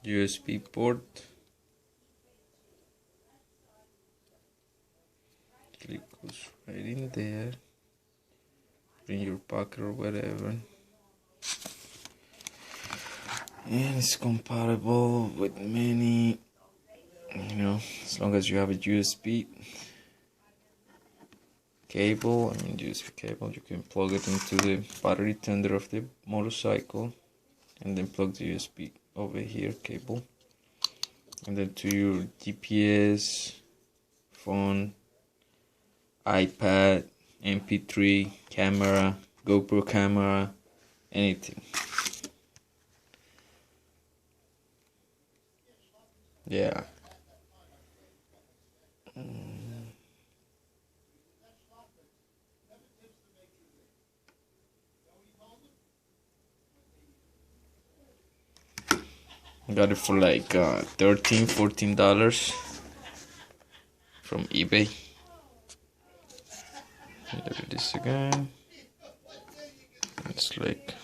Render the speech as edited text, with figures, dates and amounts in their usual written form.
USB port. It goes right in there. In your pocket or whatever. And it's compatible with many, as long as you have a USB cable, USB cable, you can plug it into the battery tender of the motorcycle and then plug the USB over here cable, and then to your GPS, phone, iPad, MP3, camera, GoPro camera, anything. Yeah. Got it for like $13-14 from eBay. Look at this again. It's like